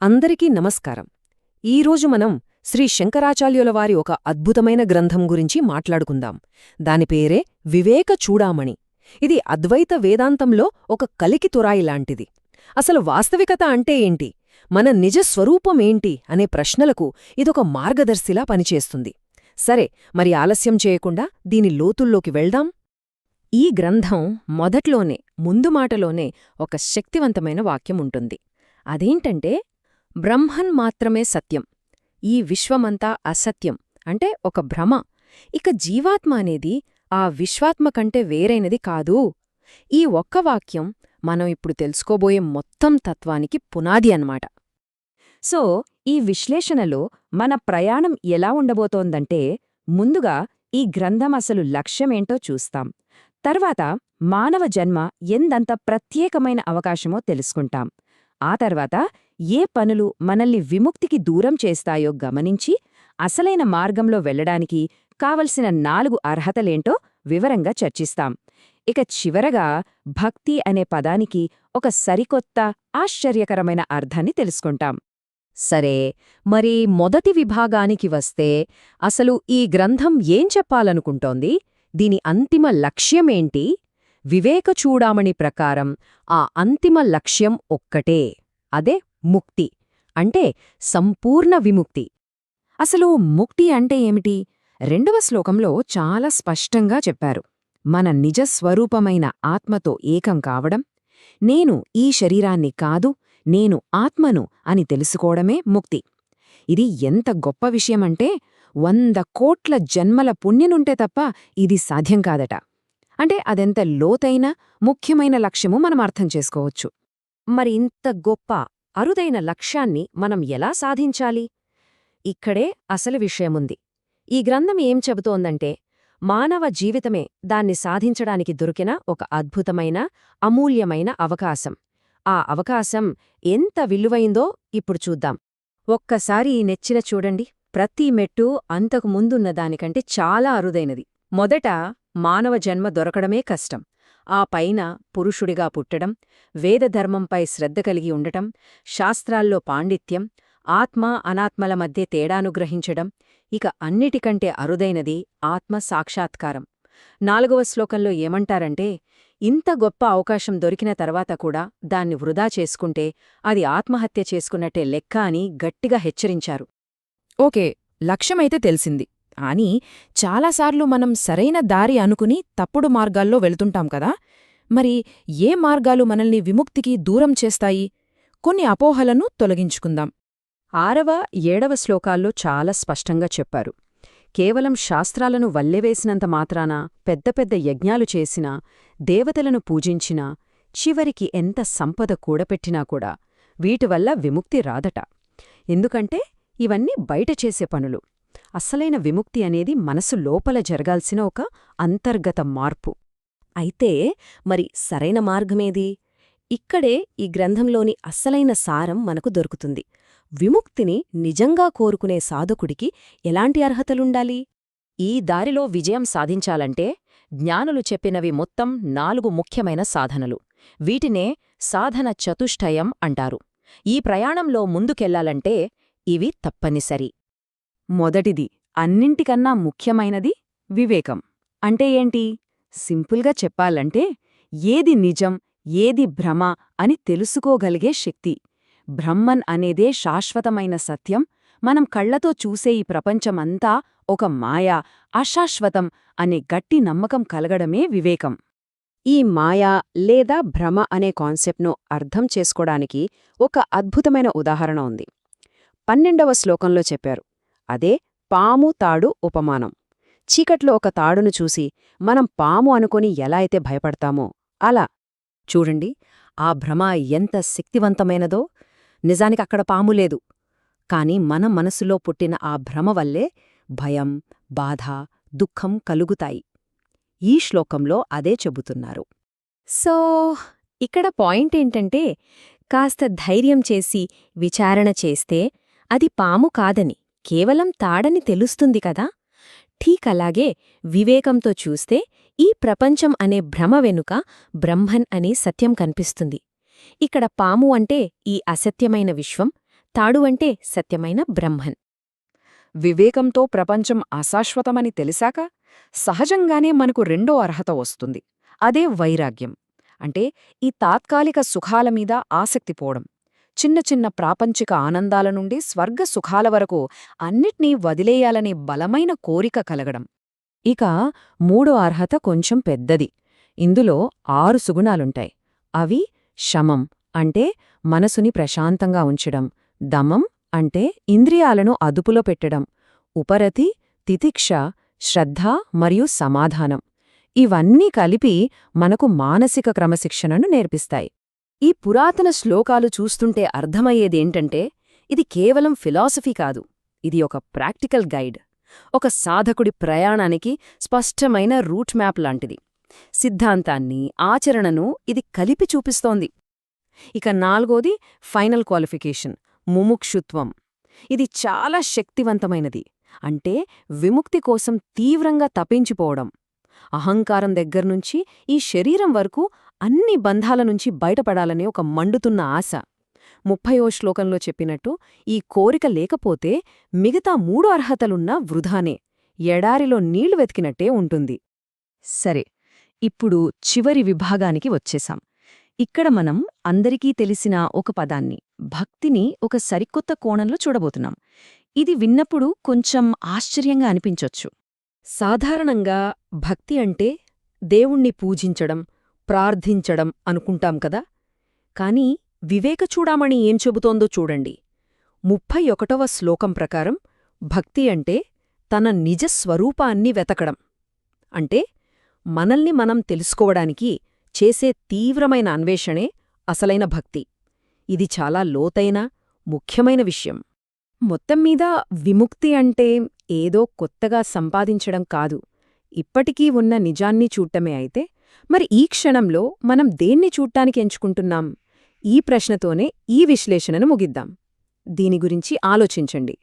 అందరికీ నమస్కారం. ఈరోజు మనం శ్రీ శంకరాచార్యులవారి ఒక అద్భుతమైన గ్రంథం గురించి మాట్లాడుకుందాం. దాని పేరే వివేక చూడామణి. ఇది అద్వైత వేదాంతంలో ఒక కలికితురాయి లాంటిది. అసలు వాస్తవికత అంటే ఏంటి, మన నిజ స్వరూపమేంటి అనే ప్రశ్నలకు ఇదొక మార్గదర్శిలా పనిచేస్తుంది. సరే, మరి ఆలస్యం చేయకుండా దీని లోతుల్లోకి వెళ్దాం. ఈ గ్రంథం మొదట్లోనే, ముందు మాటలోనే ఒక శక్తివంతమైన వాక్యం ఉంటుంది. అదేంటంటే, బ్రహ్మన్ మాత్రమే సత్యం, ఈ విశ్వమంతా అసత్యం అంటే ఒక భ్రమ. ఇక జీవాత్మ అనేది ఆ విశ్వాత్మ కంటే వేరైనది కాదు. ఈ ఒక్క వాక్యం మనం ఇప్పుడు తెలుసుకోబోయే మొత్తం తత్వానికి పునాది అన్నమాట. సో, ఈ విశ్లేషణలో మన ప్రయాణం ఎలా ఉండబోతోందంటే, ముందుగా ఈ గ్రంథం అసలు లక్ష్యమేంటో చూస్తాం. తర్వాత మానవ జన్మ ఎందంత ప్రత్యేకమైన అవకాశమో తెలుసుకుంటాం. ఆ తర్వాత ఏ పనులు మనల్ని విముక్తికి దూరం చేస్తాయో గమనించి అసలైన మార్గంలో వెళ్లడానికి కావలసిన 4 అర్హతలేంటో వివరంగా చర్చిస్తాం. ఇక చివరగా భక్తి అనే పదానికి ఒక సరికొత్త, ఆశ్చర్యకరమైన అర్థాన్ని తెలుసుకుంటాం. సరే, మరి మొదటి విభాగానికి వస్తే, అసలు ఈ గ్రంథం ఏం చెప్పాలనుకుంటోంది? దీని అంతిమ లక్ష్యమేంటి? వివేక చూడామణి ప్రకారం ఆ అంతిమ లక్ష్యం ఒక్కటే, అదే ముక్తి, అంటే సంపూర్ణ విముక్తి. అసలు ముక్తి అంటే ఏమిటి? 2వ శ్లోకంలో చాలా స్పష్టంగా చెప్పారు. మన నిజస్వరూపమైన ఆత్మతో ఏకం కావడం, నేను ఈ శరీరాన్ని కాదు, నేను ఆత్మను అని తెలుసుకోవడమే ముక్తి. ఇది ఎంత గొప్ప విషయమంటే 100 కోట్ల జన్మల పుణ్యనుంటే తప్ప ఇది సాధ్యం కాదట. అంటే అదెంత లోతైన, ముఖ్యమైన లక్ష్యమో మనం అర్థం చేసుకోవచ్చు. మరి ఇంత గొప్ప, అరుదైన లక్ష్యాన్ని మనం ఎలా సాధించాలి? ఇక్కడే అసలు విషయముంది. ఈ గ్రంథం ఏం చెబుతోందంటే, మానవ జీవితమే దాన్ని సాధించడానికి దొరికిన ఒక అద్భుతమైన, అమూల్యమైన అవకాశం. ఆ అవకాశం ఎంత విలువైందో ఇప్పుడు చూద్దాం. ఒక్కసారి ఈ నెచ్చిన చూడండి. ప్రతి మెట్టు అంతకు ముందున్న దానికంటే చాలా అరుదైనది. మొదట మానవ జన్మ దొరకడమే కష్టం. ఆ పైన పురుషుడిగా పుట్టడం, వేదధర్మంపై శ్రద్ధ కలిగి ఉండటం, శాస్త్రాల్లో పాండిత్యం, ఆత్మ అనాత్మల మధ్య తేడాను గ్రహించడం, ఇక అన్నిటికంటే అరుదైనది ఆత్మ సాక్షాత్కారం. 4వ శ్లోకంలో ఏమంటారంటే, ఇంత గొప్ప అవకాశం దొరికిన తర్వాత కూడా దాన్ని వృధా చేసుకుంటే అది ఆత్మహత్య చేసుకున్నట్టే లెక్క అని గట్టిగా హెచ్చరించారు. ఓకే, లక్ష్యమైతే తెలిసింది. కానీ చాలాసార్లు మనం సరైన దారి అనుకుని తప్పుడు మార్గాల్లో వెళుతుంటాం కదా. మరి ఏ మార్గాలు మనల్ని విముక్తికి దూరం చేస్తాయి? కొన్ని అపోహలను తొలగించుకుందాం. 6వ, 7వ శ్లోకాల్లో చాలా స్పష్టంగా చెప్పారు. కేవలం శాస్త్రాలను వల్లెవేసినంత మాత్రాన, పెద్ద పెద్ద యజ్ఞాలు చేసినా, దేవతలను పూజించినా, చివరికి ఎంత సంపద కూడపెట్టినా కూడా వీటివల్ల విముక్తి రాదట. ఎందుకంటే ఇవన్నీ బయట చేసే పనులు. అసలైన విముక్తి అనేది మనసు లోపల జరగాల్సిన ఒక అంతర్గత మార్పు. అయితే మరి సరైన మార్గమేది? ఇక్కడే ఈ గ్రంథంలోని అస్సలైన సారం మనకు దొరుకుతుంది. విముక్తిని నిజంగా కోరుకునే సాధకుడికి ఎలాంటి అర్హతలుండాలి? ఈ దారిలో విజయం సాధించాలంటే జ్ఞానులు చెప్పినవి మొత్తం 4 ముఖ్యమైన సాధనలు. వీటినే సాధన చతుష్టయం అంటారు. ఈ ప్రయాణంలో ముందుకెళ్లాలంటే ఇవి తప్పనిసరి. మొదటిది, అన్నింటికన్నా ముఖ్యమైనది వివేకం. అంటే ఏంటి? సింపుల్గా చెప్పాలంటే, ఏది నిజం, ఏది భ్రమ అని తెలుసుకోగలిగే శక్తి. బ్రహ్మన్ అనేదే శాశ్వతమైన సత్యం. మనం కళ్లతో చూసే ఈ ప్రపంచమంతా ఒక మాయా, అశాశ్వతం అనే గట్టి నమ్మకం కలగడమే వివేకం. ఈ మాయా లేదా భ్రమ అనే కాన్సెప్ట్ను అర్థం చేసుకోవడానికి ఒక అద్భుతమైన ఉదాహరణ ఉంది. 12వ శ్లోకంలో చెప్పారు. అదే పాము తాడు ఉపమానం. చీకట్లో ఒక తాడును చూసి మనం పాము అనుకొని ఎలా అయితే భయపడతామో అలా. చూడండి, ఆ భ్రమ ఎంత శక్తివంతమైనదో. నిజానికి అక్కడ పాము లేదు, కాని మన మనసులో పుట్టిన ఆ భ్రమ వల్లే భయం, బాధ, దుఃఖం కలుగుతాయి. ఈ శ్లోకంలో అదే చెబుతున్నారు. సో, ఇక్కడ పాయింట్ ఏంటంటే, కాస్త ధైర్యం చేసి విచారణ చేస్తే అది పాము కాదని, కేవలం తాడని తెలుస్తుంది కదా. ఠీక్ అలాగే వివేకంతో చూస్తే ఈ ప్రపంచం అనే భ్రమ వెనుక బ్రహ్మన్ అనే సత్యం కనిపిస్తుంది. ఇక్కడ పాము అంటే ఈ అసత్యమైన విశ్వం, తాడు అంటే సత్యమైన బ్రహ్మన్. వివేకంతో ప్రపంచం అశాశ్వతమని తెలిసాక సహజంగానే మనకు రెండో అర్హత వస్తుంది. అదే వైరాగ్యం. అంటే ఈ తాత్కాలిక సుఖాల మీద ఆసక్తి పోవడం, చిన్న చిన్న ప్రాపంచిక ఆనందాల నుండి స్వర్గ సుఖాల వరకు అన్నిట్నీ వదిలేయాలనే బలమైన కోరిక కలగడం. ఇక మూడో అర్హత కొంచెం పెద్దది. ఇందులో 6 సుగుణాలుంటాయి. అవి శమం అంటే మనసుని ప్రశాంతంగా ఉంచడం, దమం అంటే ఇంద్రియాలను అదుపులో పెట్టడం, ఉపరతి, తితిక్ష, శ్రద్ధ మరియు సమాధానం. ఇవన్నీ కలిపి మనకు మానసిక క్రమశిక్షణను నేర్పిస్తాయి. ఈ పురాతన శ్లోకాలు చూస్తుంటే అర్థమయ్యేదేంటంటే ఇది కేవలం ఫిలాసఫీ కాదు, ఇది ఒక ప్రాక్టికల్ గైడ్, ఒక సాధకుడి ప్రయాణానికి స్పష్టమైన రూట్ మ్యాప్ లాంటిది. సిద్ధాంతాన్ని, ఆచరణను ఇది కలిపి చూపిస్తోంది. ఇక 4వది ఫైనల్ క్వాలిఫికేషన్, ముముక్షుత్వం. ఇది చాలా శక్తివంతమైనది. అంటే విముక్తి కోసం తీవ్రంగా తపించిపోవడం. అహంకారం దగ్గర్నుంచి ఈ శరీరం వరకు అన్ని బంధాల నుంచి బయటపడాలనే ఒక మండుతున్న ఆశ. 30వ శ్లోకంలో చెప్పినట్టు ఈ కోరిక లేకపోతే మిగతా 3 అర్హతలున్నా వృధానే, ఎడారిలో నీళ్లు వెతికినట్టే ఉంటుంది. సరే, ఇప్పుడు చివరి విభాగానికి వచ్చేశాం. ఇక్కడ మనం అందరికీ తెలిసిన ఒక పదాన్ని, భక్తిని, ఒక సరికొత్త కోణంలో చూడబోతున్నాం. ఇది విన్నప్పుడు కొంచెం ఆశ్చర్యంగా అనిపించొచ్చు. సాధారణంగా భక్తి అంటే దేవుణ్ణి పూజించడం, ప్రార్థించడం అనుకుంటాం కదా. కాని వివేకచూడామణి ఏం చెబుతోందో చూడండి. 31వ శ్లోకం ప్రకారం భక్తి అంటే తన నిజస్వరూపాన్ని వెతకడం. అంటే మనల్ని మనం తెలుసుకోవడానికి చేసే తీవ్రమైన అన్వేషణే అసలైన భక్తి. ఇది చాలా లోతైన, ముఖ్యమైన విషయం. మొత్తంమీద విముక్తి అంటే ఏదో కొత్తగా సంపాదించడం కాదు, ఇప్పటికీ ఉన్న నిజాన్ని చూడటమే. అయితే మరి ఈ క్షణంలో మనం దేన్ని చూడ్డానికి ఎంచుకుంటున్నాం? ఈ ప్రశ్నతోనే ఈ విశ్లేషణను ముగిద్దాం. దీని గురించి ఆలోచించండి.